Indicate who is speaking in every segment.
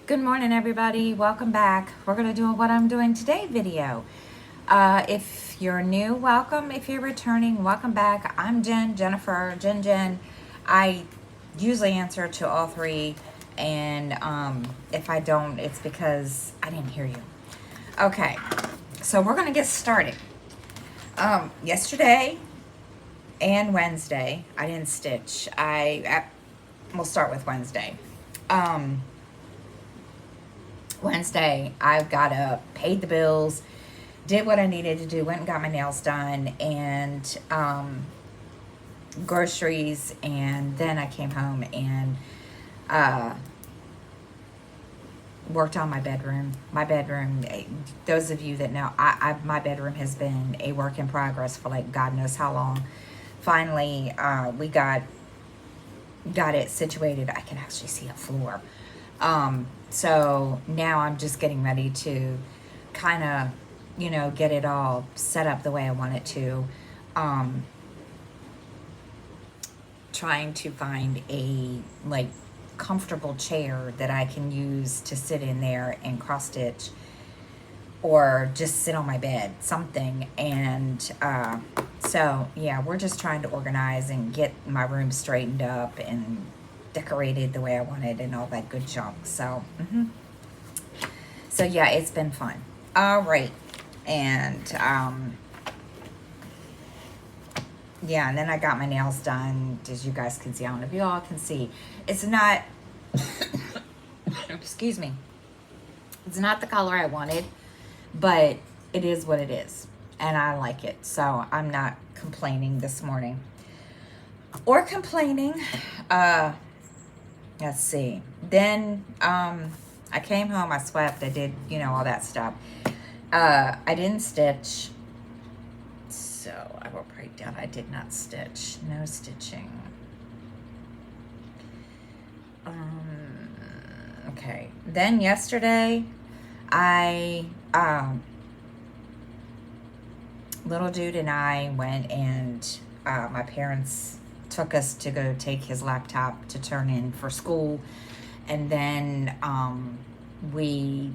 Speaker 1: Good morning, everybody. Welcome back. We're going to do a what I'm doing today video. If you're new, welcome. If you're returning, welcome back. I'm Jennifer, Jen. I usually answer to all three, and if I don't, it's because I didn't hear you. Okay, so we're going to get started. Yesterday and Wednesday, I didn't stitch. We'll start with Wednesday. Wednesday, I've got up, paid the bills, did what I needed to do, went and got my nails done, and groceries, and then I came home and worked on my bedroom. Those of you that know, my bedroom has been a work in progress for like God knows how long. Finally, we got it situated. I can actually see a floor. So now I'm just getting ready to kind of, get it all set up the way I want it to. Trying to find a comfortable chair that I can use to sit in there and cross stitch or just sit on my bed, something. And so yeah, we're just trying to organize and get my room straightened up and decorated the way I wanted and all that good junk. So so yeah, it's been fun. All right. And yeah, and then I got my nails done, as you guys can see. I don't know if you all can see. It's not excuse me, it's not the color I wanted, but it is what it is, and I like it, so I'm not complaining this morning or complaining. Let's see. Then I came home, I swept, I did, all that stuff. I didn't stitch, so I will write down I did not stitch. No stitching. Okay. Then yesterday, little dude and I went, and my parents took us to go take his laptop to turn in for school. And then we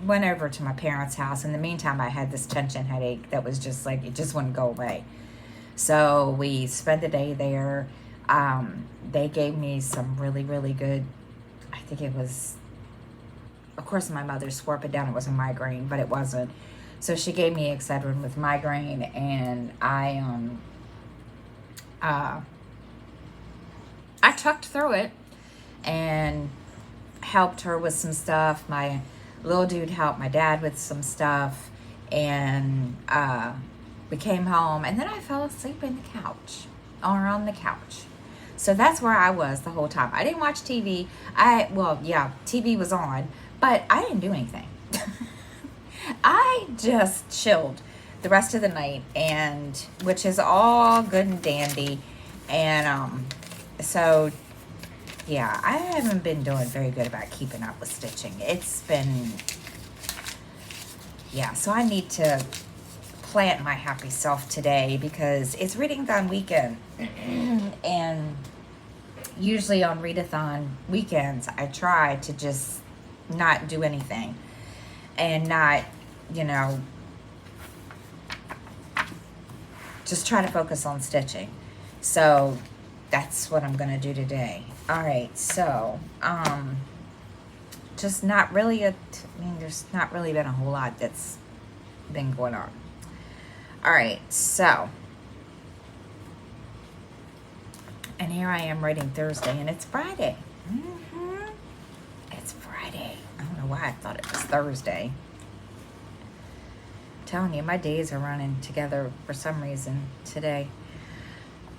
Speaker 1: went over to my parents' house. In the meantime, I had this tension headache that was just like, it just wouldn't go away. So we spent the day there. They gave me some really, really good, I think it was, of course, my mother swore up and down it was a migraine, but it wasn't. So she gave me Excedrin with migraine, and I tucked through it and helped her with some stuff. My little dude helped my dad with some stuff, and we came home, and then I fell asleep in the couch, or on the couch. So that's where I was the whole time. I didn't watch TV. TV was on, but I didn't do anything. I just chilled the rest of the night, and which is all good and dandy. And so yeah, I haven't been doing very good about keeping up with stitching. It's been, yeah, so I need to plant my happy self today because it's readathon weekend. And usually on readathon weekends, I try to just not do anything and not, just try to focus on stitching. So that's what I'm going to do today. All right. So, just not really there's not really been a whole lot that's been going on. All right. So, and here I am writing Thursday, and it's Friday. It's Friday. I don't know why I thought it was Thursday. I'm telling you, my days are running together for some reason today.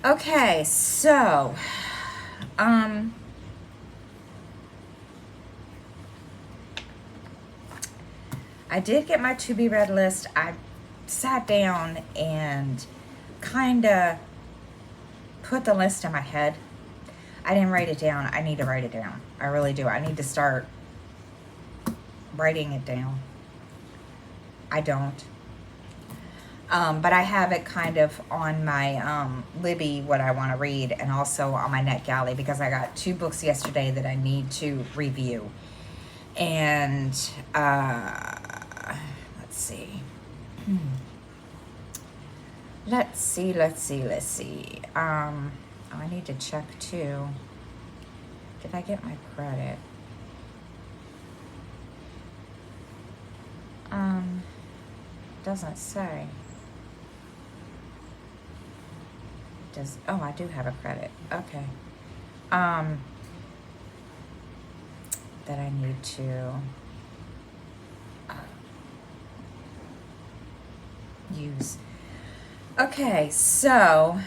Speaker 1: Okay, so I did get my to be read list. I sat down and kind of put the list in my head. I didn't write it down. I need to write it down. I really do. I need to start writing it down. I don't. But I have it kind of on my Libby, what I want to read, and also on my NetGalley, because I got 2 books yesterday that I need to review. And let's see. Let's see. Oh, I need to check too. Did I get my credit? Doesn't say. Oh, I do have a credit. Okay. That I need to use. Okay, so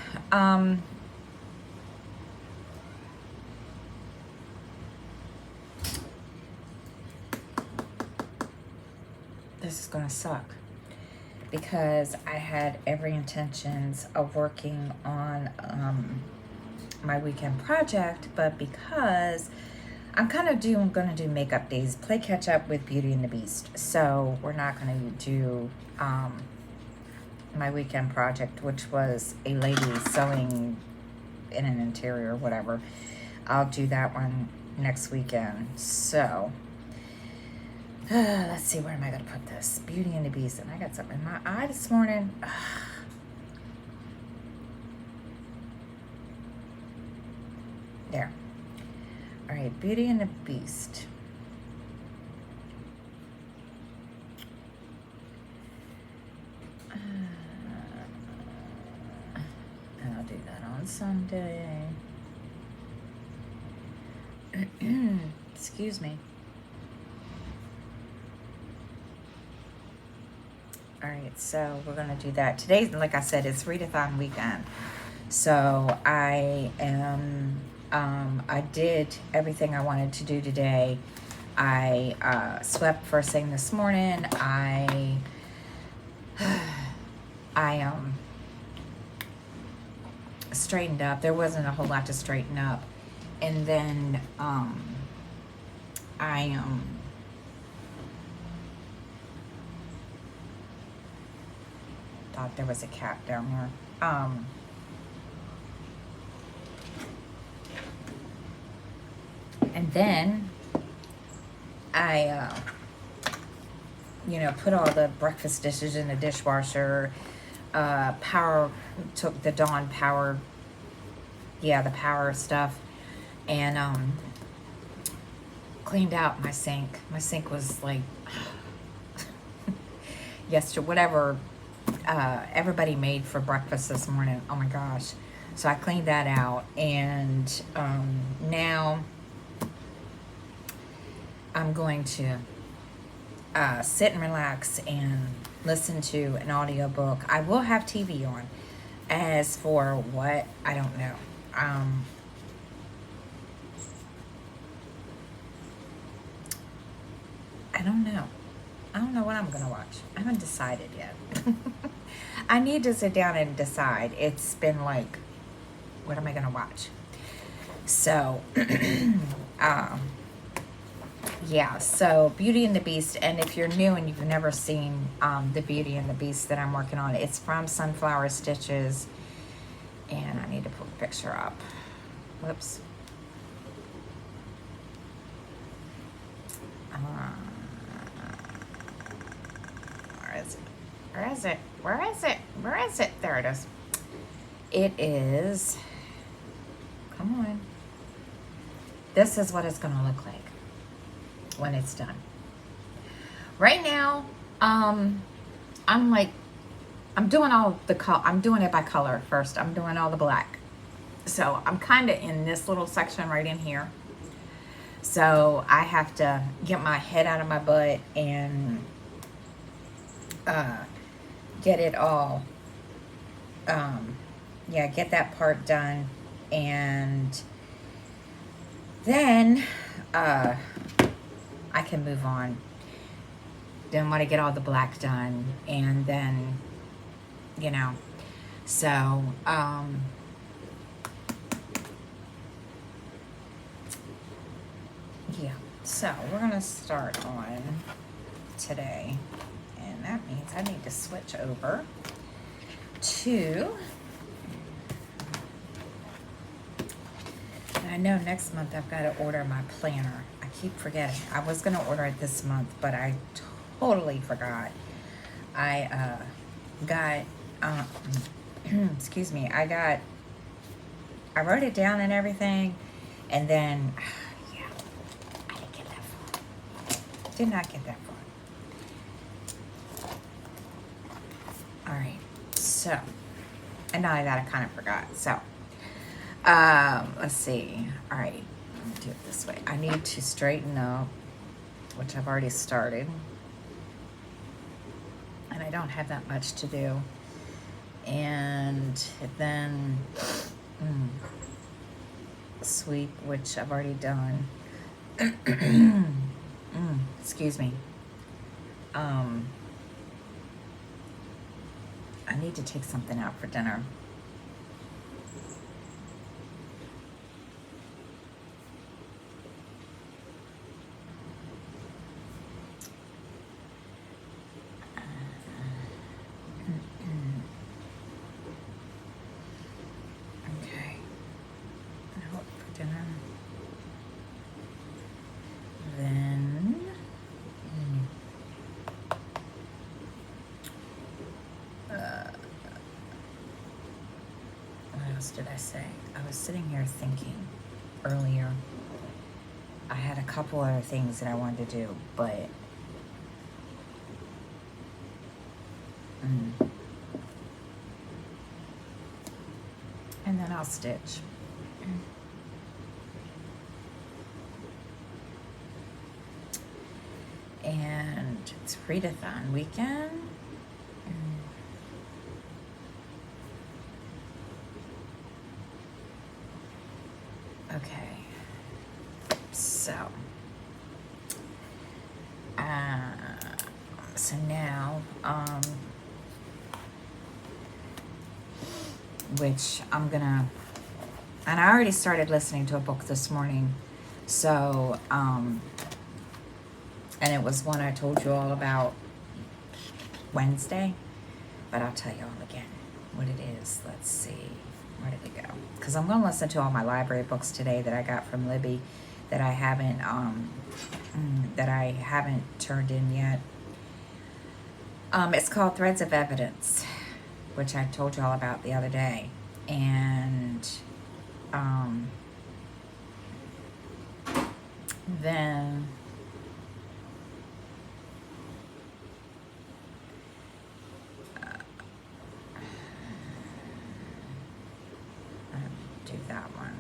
Speaker 1: this is gonna suck, because I had every intentions of working on my weekend project, but because I'm kind of gonna do makeup days, play catch up with Beauty and the Beast, so we're not gonna do my weekend project, which was a lady sewing in an interior, whatever. I'll do that one next weekend. So let's see, where am I gonna put this? Beauty and the Beast. And I got something in my eye this morning. There. All right, Beauty and the Beast. And I'll do that on Sunday. Excuse me. All right, so we're gonna do that. Today, like I said, it's readathon weekend. So I am, I did everything I wanted to do today. I swept first thing this morning. I straightened up. There wasn't a whole lot to straighten up. And then I thought there was a cat down there. And then I put all the breakfast dishes in the dishwasher. Took the Dawn Power, the Power stuff, and cleaned out my sink. My sink was like yesterday, whatever everybody made for breakfast this morning. Oh my gosh. So I cleaned that out, and now I'm going to sit and relax and listen to an audiobook. I will have TV on. As for what, I don't know. I don't know. I don't know what I'm going to watch. I haven't decided yet. I need to sit down and decide. It's been like, what am I going to watch? So, yeah, so Beauty and the Beast. And if you're new and you've never seen the Beauty and the Beast that I'm working on, it's from Sunflower Stitches. And I need to put a picture up. Whoops. Where is it? There it is. It is, come on. This is what it's going to look like when it's done. Right now, I'm doing all the color. I'm doing it by color first. I'm doing all the black. So I'm kind of in this little section right in here. So I have to get my head out of my butt and get it all, get that part done. And then I can move on. Then when I get all the black done, and then, so, so we're going to start on today, and that means I need to switch over to, I know next month I've got to order my planner. I keep forgetting. I was going to order it this month, but I totally forgot. I got, excuse me, I wrote it down and everything, and then, yeah, I didn't get that far. Did not get that far. All right, so, and now that I kind of forgot, so, let's see. All right, let me do it this way. I need to straighten up, which I've already started, and I don't have that much to do. And then sweep, which I've already done. Excuse me. I need to take something out for dinner. Okay. Out for dinner. Then what else did I say? I was sitting here thinking earlier. I had a couple other things that I wanted to do, but and then I'll stitch. And it's readathon weekend. Okay. So now, which I'm gonna, and I already started listening to a book this morning, so, and it was one I told you all about Wednesday, but I'll tell you all again what it is. Let's see, where did it go? Because I'm gonna listen to all my library books today that I got from Libby that I haven't, turned in yet. It's called Threads of Evidence, which I told you all about the other day. And then do that one.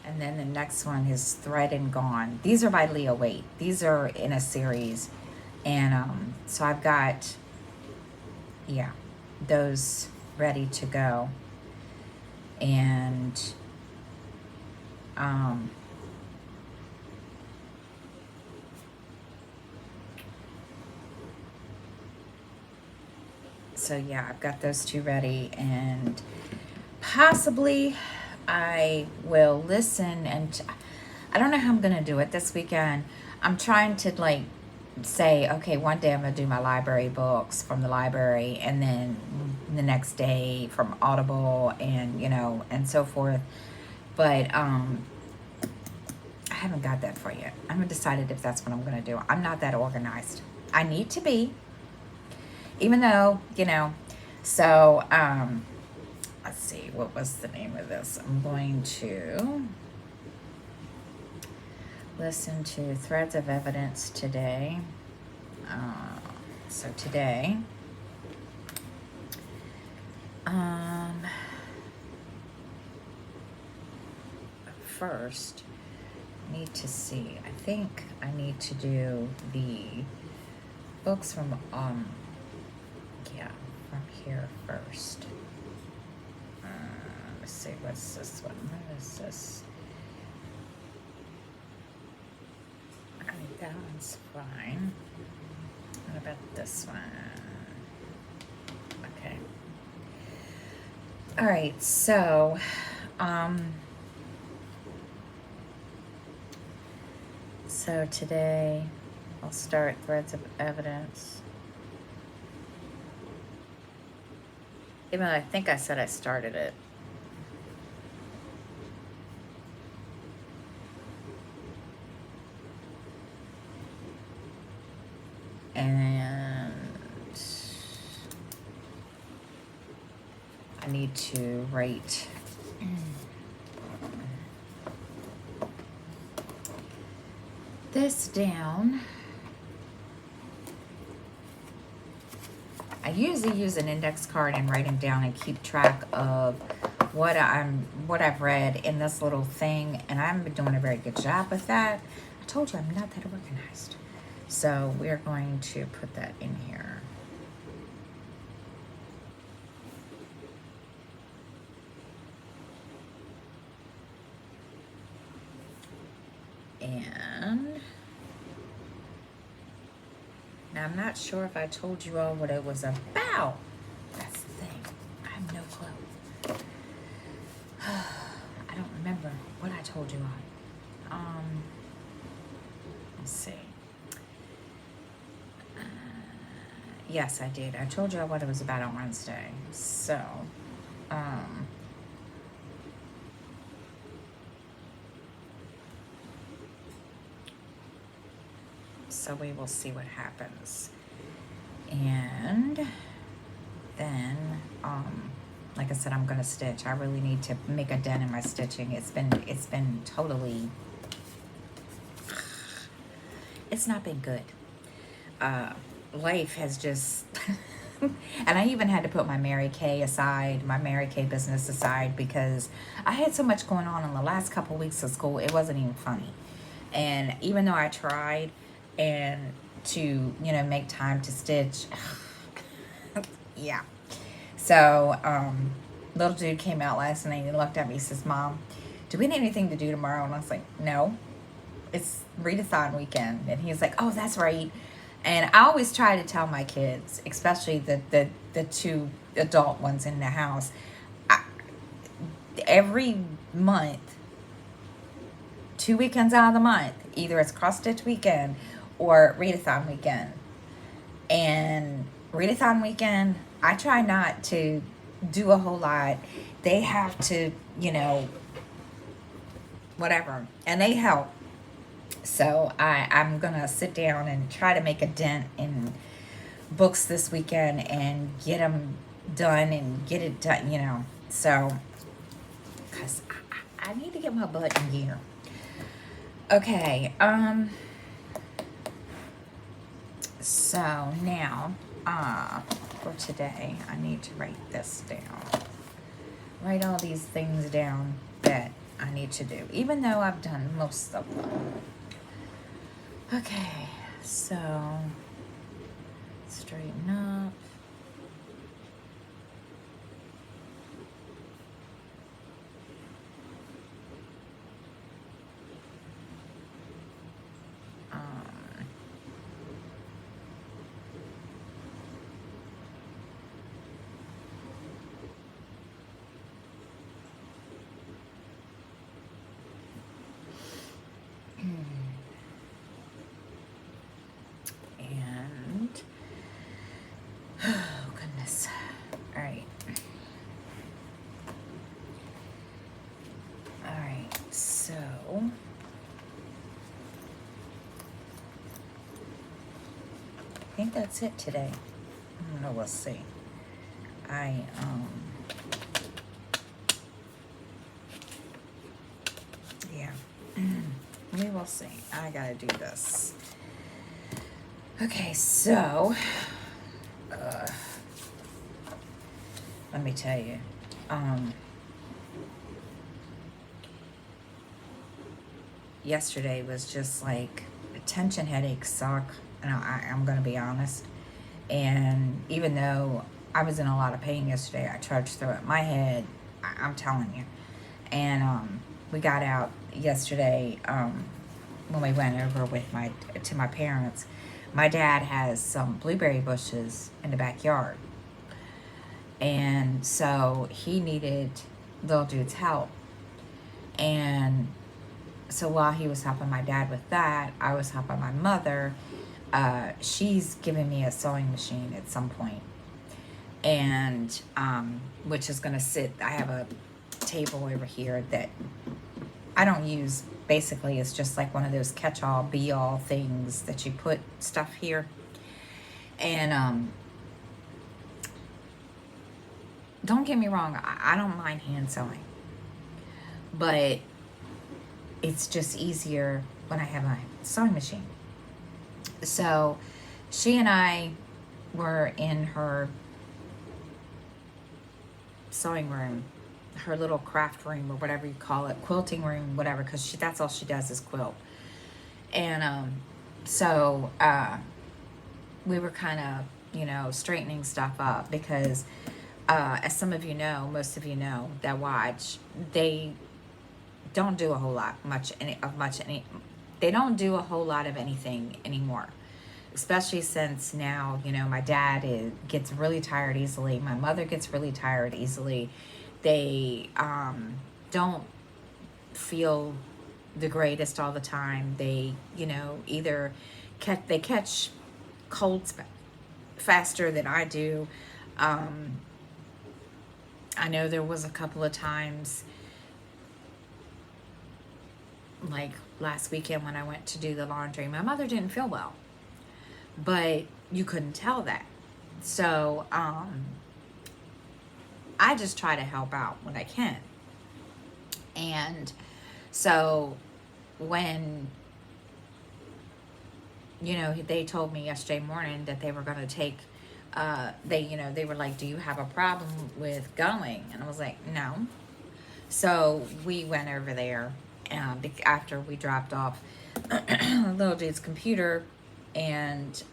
Speaker 1: And then the next one is Thread and Gone. These are by Leah Waite. These are in a series. And so I've got, yeah, those ready to go. And so yeah, I've got those two ready, and possibly I will listen, and I don't know how I'm gonna do it this weekend. I'm trying to like say, okay, one day I'm gonna do my library books from the library, and then the next day from Audible, and you know, and so forth. But I haven't got that far yet. I haven't decided if that's what I'm gonna do. I'm not that organized. I need to be, even though, you know. So let's see, what was the name of this? I'm going to listen to Threads of Evidence today. So today, first, I need to see. I think I need to do the books from yeah, from here first. Let's see, what's this one? What is this? I think that one's fine. What about this one? Okay. All right, so so today I'll start Threads of Evidence. Even though I think I said I started it. And I need to write this down. I usually use an index card and write them down and keep track of what I've read in this little thing, and I haven't been doing a very good job with that. I told you I'm not that organized. So we're going to put that in here. And now I'm not sure if I told you all what it was about. That's the thing. I have no clue. I don't remember what I told you all. Let's see. Yes, I did. I told you all what it was about on Wednesday. So, so we will see what happens. And then, like I said, I'm gonna stitch. I really need to make a dent in my stitching. It's been totally, it's not been good. Life has just, and I even had to put my Mary Kay aside, my Mary Kay business aside, because I had so much going on in the last couple weeks of school. It wasn't even funny. And even though I tried and to, make time to stitch, yeah. So, little dude came out last night and he looked at me and says, Mom, do we need anything to do tomorrow? And I was like, no, it's readathon weekend. And he's like, oh, that's right. And I always try to tell my kids, especially the two adult ones in the house, every month, 2 weekends out of the month, either it's cross stitch weekend or readathon weekend. And readathon weekend, I try not to do a whole lot. They have to, whatever, and they help. So I'm gonna sit down and try to make a dent in books this weekend and get them done and get it done, So, because I need to get my butt in gear. Okay, so now, for today, I need to write this down. Write all these things down that I need to do, even though I've done most of them. Okay, so straighten up. Oh, goodness. All right. All right, so I think that's it today. I don't know, we'll see. Yeah, we will see. I gotta do this. Okay, so, let me tell you, yesterday was just like, tension headaches suck, and I'm gonna be honest. And even though I was in a lot of pain yesterday, I trudged through it. My head, I'm telling you. And we got out yesterday when we went over to my parents. My dad has some blueberry bushes in the backyard, and so he needed little dude's help. And so while he was helping my dad with that, I was helping my mother. She's giving me a sewing machine at some point. and which is going to sit, I have a table over here that I don't use. Basically, it's just like one of those catch-all, be-all things that you put stuff here. And don't get me wrong, I don't mind hand sewing, but it's just easier when I have my sewing machine. So she and I were in her sewing room, her little craft room, or whatever you call it, quilting room, whatever, because that's all she does is quilt. And so we were kind of, straightening stuff up because, as some of you know, most of you know that watch, they don't do a whole lot they don't do a whole lot of anything anymore, especially since now, my dad gets really tired easily, my mother gets really tired easily. They don't feel the greatest all the time. They either catch colds faster than I do. I know there was a couple of times, like last weekend when I went to do the laundry, my mother didn't feel well, but you couldn't tell that. So I just try to help out when I can. And so when they told me yesterday morning that they were going to take they were like, do you have a problem with going? And I was like, no. So we went over there after we dropped off little dude's computer, and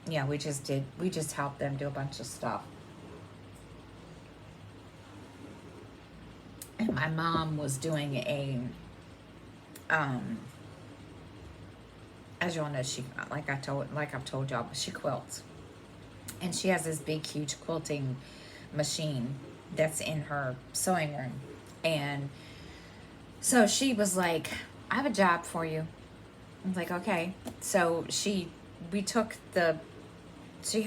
Speaker 1: we just helped them do a bunch of stuff. And my mom was doing as you all know, she like I've told y'all, she quilts. And she has this big, huge quilting machine that's in her sewing room. And so she was like, I have a job for you. I was like, okay. So she had a, she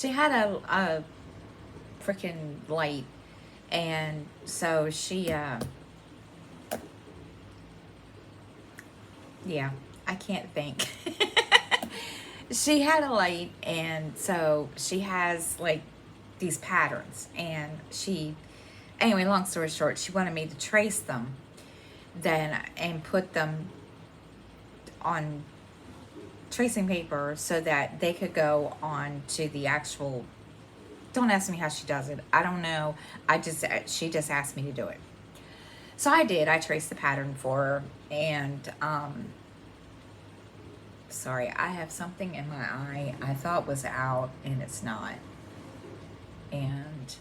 Speaker 1: had a freaking light. And so she, I can't think. She had a light, and so she has like these patterns, and anyway, long story short, she wanted me to trace them and put them on tracing paper so that they could go on to the actual, don't ask me how she does it. I don't know. She just asked me to do it. So I did. I traced the pattern for her, and sorry, I have something in my eye I thought was out, and it's not. And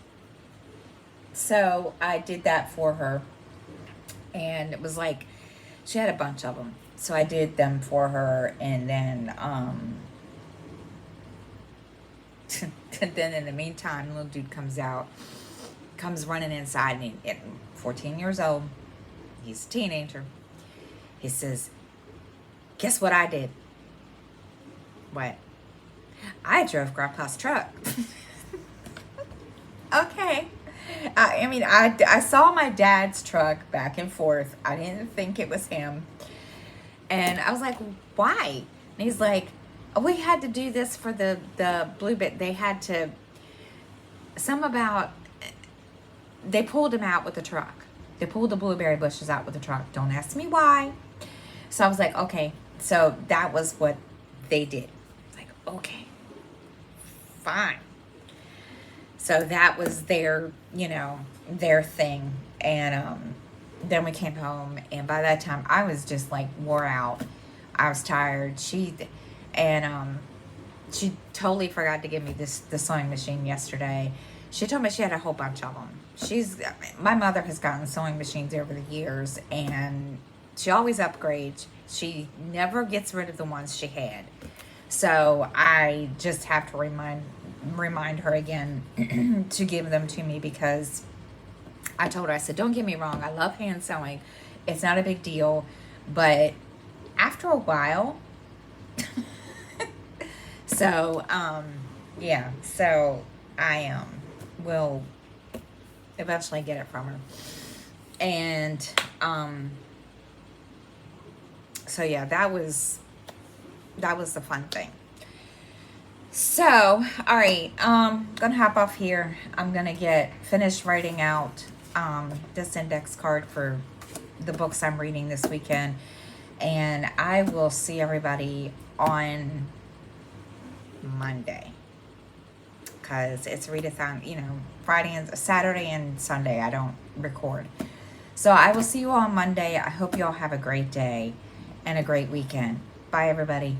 Speaker 1: so I did that for her, and it was like she had a bunch of them. So I did them for her, and then then in the meantime, little dude comes running inside, and 14 years old, he's a teenager. He says, guess what I did? What? I drove Grandpa's truck. Okay. I saw my dad's truck back and forth. I didn't think it was him. And I was like, why? And he's like, oh, we had to do this for the blue bit. They had to, they pulled him out with the truck. They pulled the blueberry bushes out with the truck. Don't ask me why. So I was like, okay. So that was what they did. Like, okay, fine. So that was their thing. And then we came home, and by that time I was just like wore out. I was tired. She totally forgot to give me the sewing machine yesterday. She told me she had a whole bunch of them. My mother has gotten sewing machines over the years, and she always upgrades. She never gets rid of the ones she had. So I just have to remind her again to give them to me, because I told her, I said, don't get me wrong, I love hand sewing. It's not a big deal, but after a while. So, yeah, so I will eventually get it from her. And so yeah, that was the fun thing. So, all right, gonna hop off here. I'm gonna get finished writing out this index card for the books I'm reading this weekend, and I will see everybody on Monday, because it's readathon. You know, Friday and Saturday and Sunday I don't record. So I will see you all on Monday. I hope you all have a great day and a great weekend. Bye, everybody.